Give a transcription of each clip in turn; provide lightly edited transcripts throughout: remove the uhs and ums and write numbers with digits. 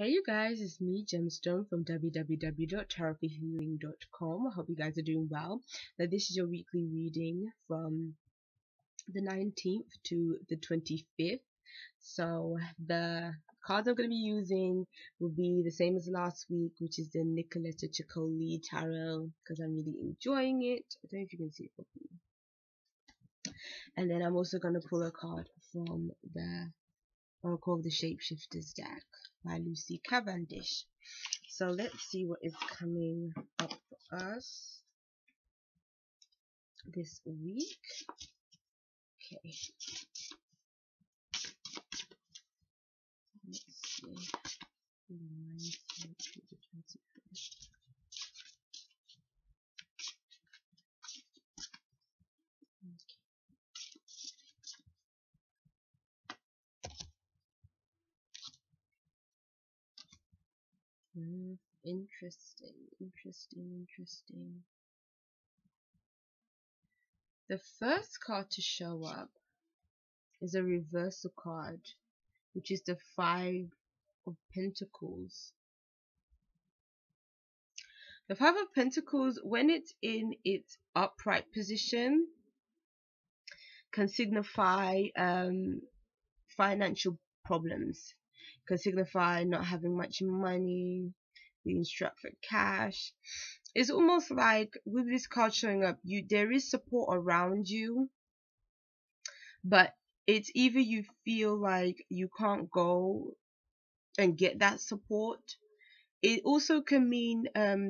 Hey you guys, it's me Gemstone from www.tarotforhealing.com. I hope you guys are doing well. Now this is your weekly reading from the 19th to the 25th. So the cards I'm going to be using will be the same as last week, which is the Nicoletta Ciccoli Tarot, because I'm really enjoying it. I don't know if you can see it properly. And then I'm also going to pull a card from the Oracle of the Shapeshifters deck by Lucy Cavendish. So let's see what is coming up for us this week. Okay. Let's see. Interesting. The first card to show up is a reversal card, which is the Five of Pentacles. The Five of Pentacles, when it's in its upright position, can signify financial problems, can signify not having much money, being strapped for cash. It's almost like with this card showing up, there is support around you, but it's either you feel like you can't go and get that support. It also can mean there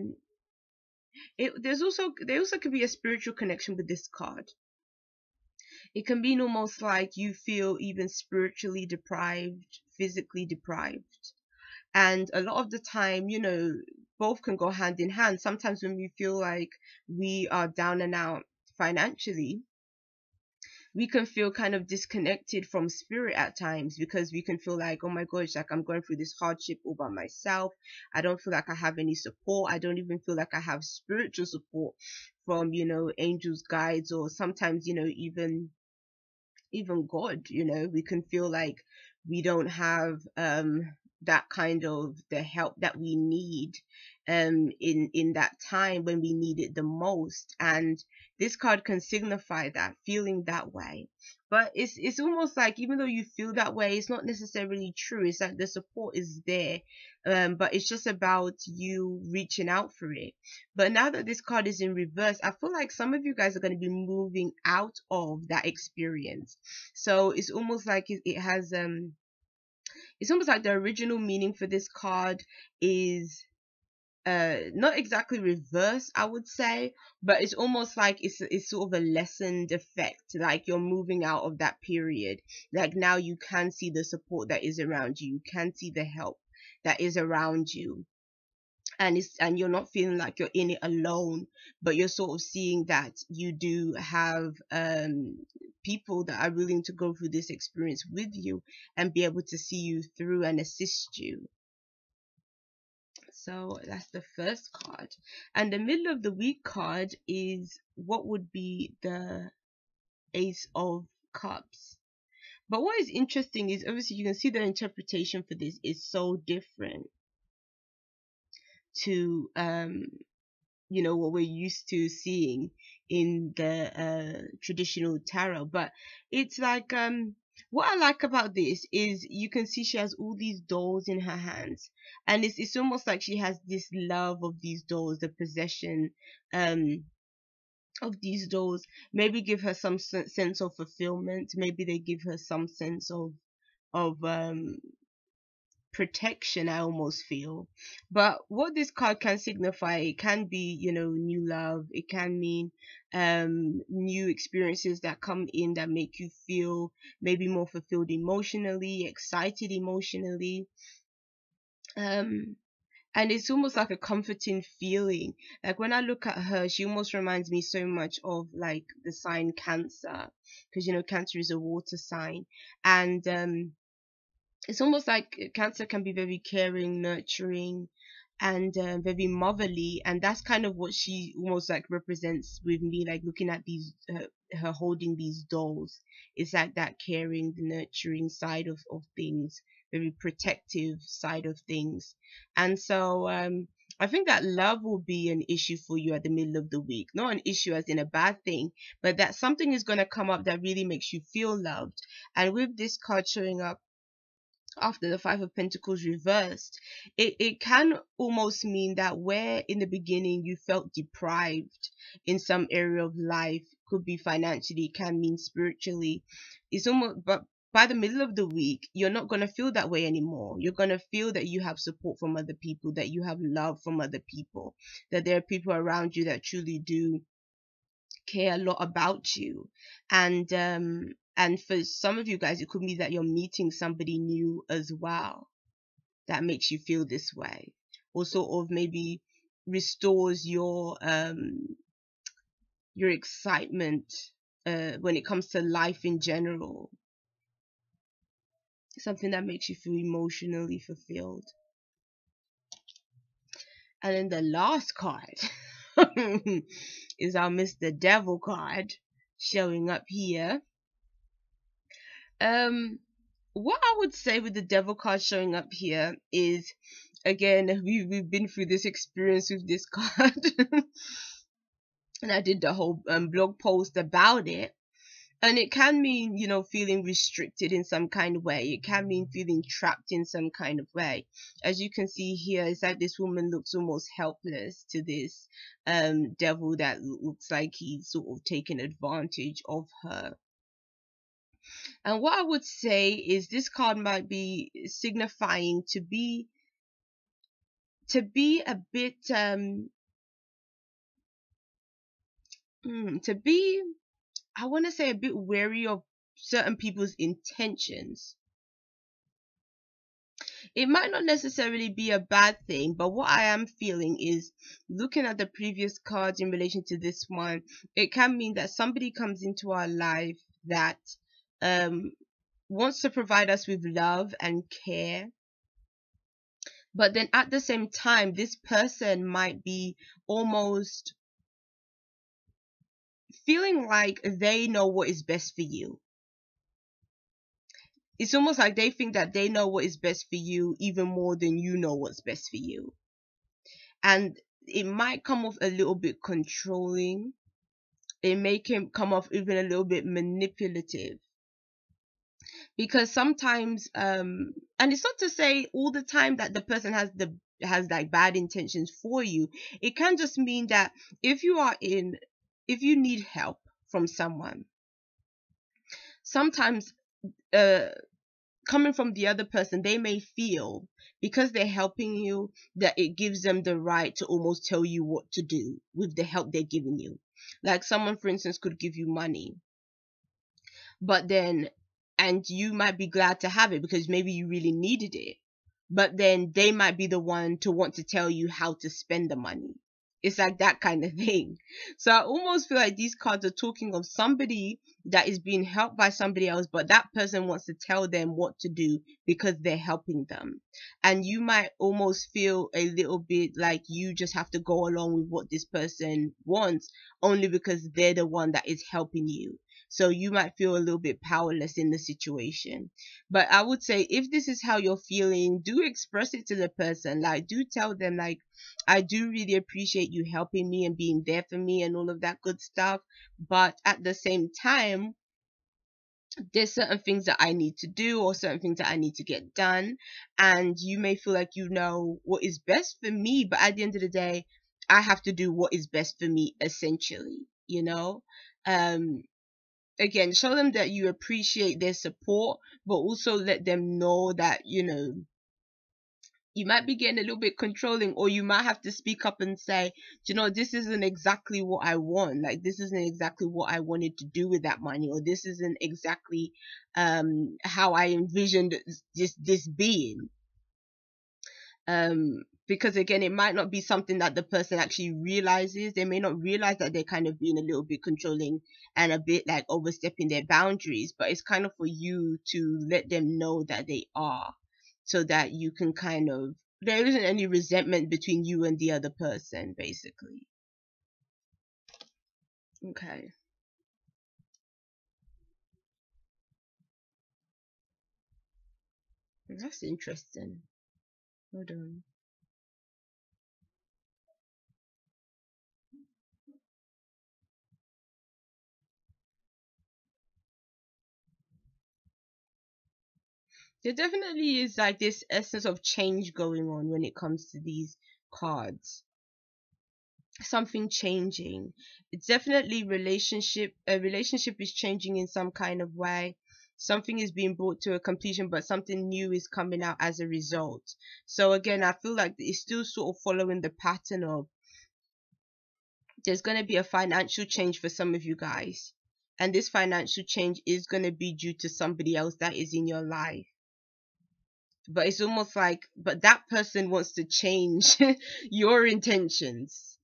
also could be a spiritual connection with this card. It can mean almost like you feel even spiritually deprived, physically deprived. And a lot of the time, both can go hand in hand. Sometimes when we feel like we are down and out financially, we can feel kind of disconnected from spirit at times, because we can feel like, oh my gosh, like I'm going through this hardship all by myself. I don't feel like I have any support. I don't even feel like I have spiritual support from, angels, guides, or sometimes, even God. We can feel like we don't have that kind of the help that we need in that time when we need it the most. And this card can signify that, feeling that way. But it's almost like, even though you feel that way, it's not necessarily true. It's like the support is there, but it's just about you reaching out for it. But now that this card is in reverse, I feel like some of you guys are going to be moving out of that experience. So it's almost like it has it's almost like the original meaning for this card is not exactly reverse, I would say, but it's almost like it's sort of a lessened effect, like you're moving out of that period. Like now you can see the support that is around you, you can see the help that is around you, and you're not feeling like you're in it alone, but you're sort of seeing that you do have people that are willing to go through this experience with you and be able to see you through and assist you. So that's the first card. And the middle of the week card is what would be the Ace of Cups. But what is interesting is, obviously you can see the interpretation for this is so different to what we're used to seeing in the traditional tarot. But it's like what I like about this is you can see she has all these dolls in her hands, and it's almost like she has this love of these dolls, the possession of these dolls. Maybe give her some sense of fulfillment, maybe they give her some sense of protection, I almost feel. But what this card can signify, it can be, new love. It can mean new experiences that come in that make you feel maybe more fulfilled emotionally, excited emotionally. And it's almost like a comforting feeling. Like when I look at her, she almost reminds me so much of like the sign Cancer, because Cancer is a water sign. And it's almost like Cancer can be very caring, nurturing, and very motherly, and that's kind of what she almost like represents with me. Like looking at these her holding these dolls, it's like that caring, the nurturing side of things very protective side of things. And so I think that love will be an issue for you at the middle of the week. Not an issue as in a bad thing, but that something is going to come up that really makes you feel loved. And with this card showing up after the Five of Pentacles reversed, it can almost mean that where in the beginning you felt deprived in some area of life, could be financially, can mean spiritually, it's almost, but by the middle of the week, you're not going to feel that way anymore. You're going to feel that you have support from other people, that you have love from other people, that there are people around you that truly do care a lot about you. And for some of you guys, it could mean that you're meeting somebody new as well that makes you feel this way, or sort of maybe restores your excitement when it comes to life in general. Something that makes you feel emotionally fulfilled. And then the last card is our Mr. Devil card showing up here. What I would say with the Devil card showing up here is, again, we've been through this experience with this card, and I did the whole blog post about it. And it can mean, you know, feeling restricted in some kind of way. It can mean feeling trapped in some kind of way. As you can see here, it's like this woman looks almost helpless to this devil that looks like he's sort of taking advantage of her. And what I would say is this card might be signifying to be a bit I want to say a bit wary of certain people's intentions. It might not necessarily be a bad thing, but what I am feeling is, looking at the previous cards in relation to this one, it can mean that somebody comes into our life that wants to provide us with love and care. But then at the same time, this person might be almost feeling like they know what is best for you. It's almost like they think that they know what is best for you even more than you know what's best for you. And it might come off a little bit controlling. It may come off even a little bit manipulative. Because sometimes, and it's not to say all the time that the person has like bad intentions for you. It can just mean that if you need help from someone, sometimes coming from the other person, they may feel, because they're helping you, that it gives them the right to almost tell you what to do with the help they're giving you. Like someone, for instance, could give you money, and you might be glad to have it because maybe you really needed it, but then they might be the one to want to tell you how to spend the money. It's like that kind of thing. So I almost feel like these cards are talking of somebody that is being helped by somebody else, but that person wants to tell them what to do because they're helping them. And you might almost feel a little bit like you just have to go along with what this person wants only because they're the one that is helping you. So you might feel a little bit powerless in the situation. But I would say, if this is how you're feeling, do express it to the person. Like, do tell them, like, I do really appreciate you helping me and being there for me and all of that good stuff. But at the same time, there's certain things that I need to do or certain things that I need to get done. And you may feel like you know what is best for me, but at the end of the day, I have to do what is best for me, essentially, you know? Again, show them that you appreciate their support, but also let them know that, you know, you might be getting a little bit controlling, or you might have to speak up and say, you know, this isn't exactly what I want. Like, this isn't exactly what I wanted to do with that money, or this isn't exactly how I envisioned this being. Because again, it might not be something that the person actually realizes. They may not realize that they're kind of being a little bit controlling and a bit like overstepping their boundaries, but it's kind of for you to let them know that they are, so that you can kind of, there isn't any resentment between you and the other person, basically. Okay. That's interesting. Hold on. There definitely is like this essence of change going on when it comes to these cards. Something changing. It's definitely relationship. A relationship is changing in some kind of way. Something is being brought to a completion, but something new is coming out as a result. So again, I feel like it's still sort of following the pattern of there's going to be a financial change for some of you guys. And this financial change is going to be due to somebody else that is in your life. But it's almost like, but that person wants to change your intentions.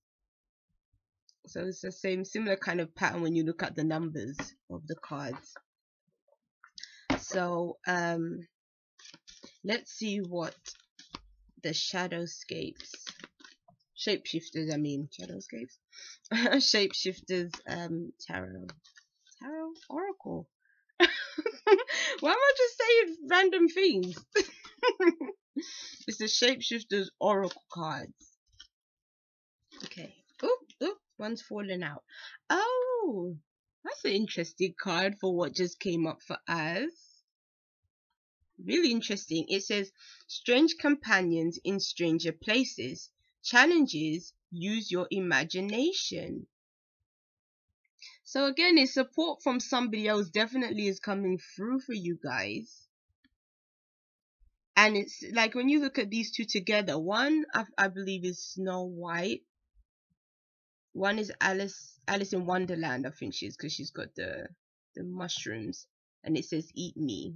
So it's the same, similar kind of pattern when you look at the numbers of the cards. So let's see what the shadowscapes, shapeshifters, I mean shadowscapes, shapeshifters, tarot oracle. Why am I just saying random things? It's the shapeshifters oracle cards. Okay. Oop, one's fallen out. Oh, that's an interesting card for what just came up for us. Really interesting. It says, strange companions in stranger places. Challenges, use your imagination. So again, it's support from somebody else definitely is coming through for you guys. And it's like when you look at these two together, one I believe is Snow White. One is Alice in Wonderland, I think she is, because she's got the mushrooms, and it says eat me.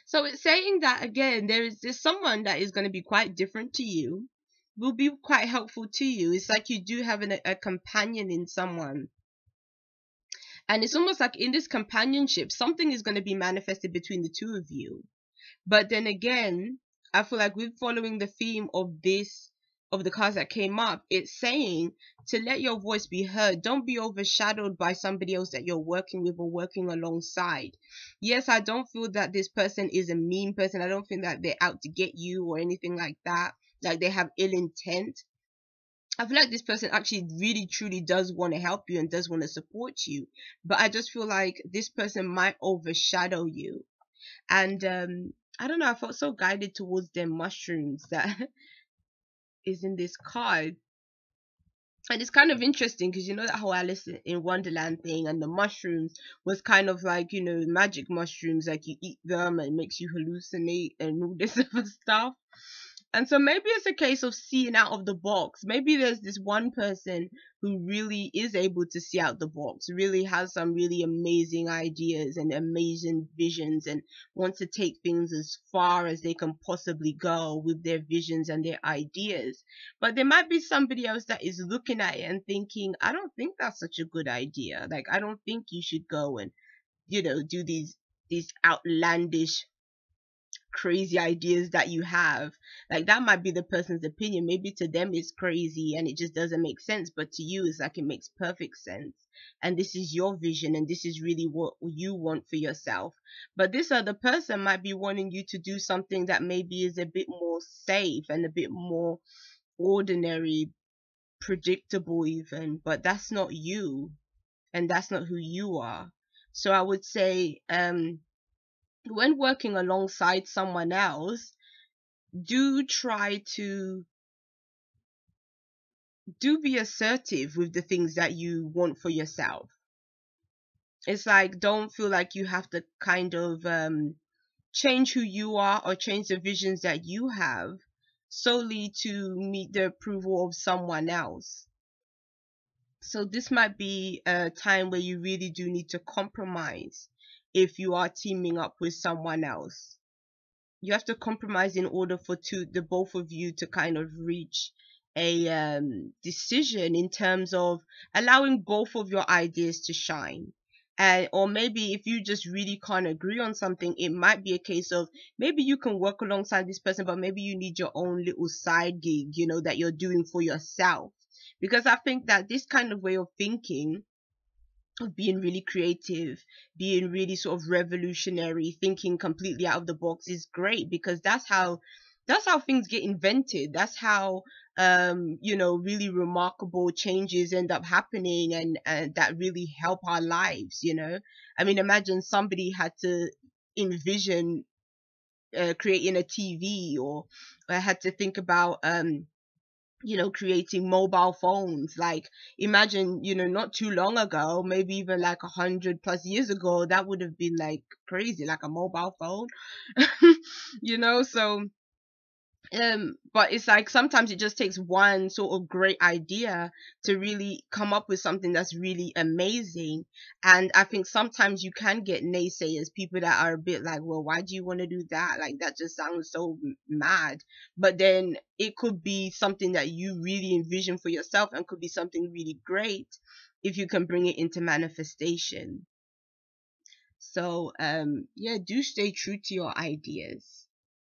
So it's saying that again, there's someone that is going to be quite different to you, will be quite helpful to you. It's like you do have a companion in someone. And it's almost like in this companionship, something is going to be manifested between the two of you. But then again, I feel like we're following the theme of this, of the cards that came up. It's saying to let your voice be heard. Don't be overshadowed by somebody else that you're working with or working alongside. Yes, I don't feel that this person is a mean person. I don't think that they're out to get you or anything like that. Like they have ill intent. I feel like this person actually really truly does want to help you and does want to support you. But I just feel like this person might overshadow you. And I don't know, I felt so guided towards them mushrooms that is in this card. And it's kind of interesting because you know that whole Alice in Wonderland thing, and the mushrooms was kind of like, you know, magic mushrooms, like you eat them and it makes you hallucinate and all this other stuff. And so maybe it's a case of seeing out of the box. Maybe there's this one person who really is able to see out the box, really has some really amazing ideas and amazing visions, and wants to take things as far as they can possibly go with their visions and their ideas. But there might be somebody else that is looking at it and thinking, I don't think that's such a good idea. Like, I don't think you should go and, you know, do these outlandish crazy ideas that you have. Like that might be the person's opinion. Maybe to them it's crazy and it just doesn't make sense, but to you it's like it makes perfect sense, and this is your vision and this is really what you want for yourself. But this other person might be wanting you to do something that maybe is a bit more safe and a bit more ordinary, predictable even, but that's not you and that's not who you are. So I would say when working alongside someone else, do try to be assertive with the things that you want for yourself. It's like, don't feel like you have to kind of change who you are or change the visions that you have solely to meet the approval of someone else. So this might be a time where you really do need to compromise if you are teaming up with someone else. You have to compromise in order for the both of you to kind of reach a decision in terms of allowing both of your ideas to shine. Or maybe if you just really can't agree on something, it might be a case of maybe you can work alongside this person, but maybe you need your own little side gig, you know, that you're doing for yourself. Because I think that this kind of way of thinking of being really creative, being really sort of revolutionary, thinking completely out of the box is great, because that's how things get invented. That's how really remarkable changes end up happening, and that really help our lives, I mean, imagine somebody had to envision creating a TV, or had to think about creating mobile phones. Like, imagine, not too long ago, maybe even like 100+ years ago, that would have been like crazy, like a mobile phone. So but it's like sometimes it just takes one sort of great idea to really come up with something that's really amazing. And I think sometimes you can get naysayers, people that are a bit like, well, why do you want to do that? Like, that just sounds so mad. But then it could be something that you really envision for yourself, and could be something really great if you can bring it into manifestation. So yeah, do stay true to your ideas.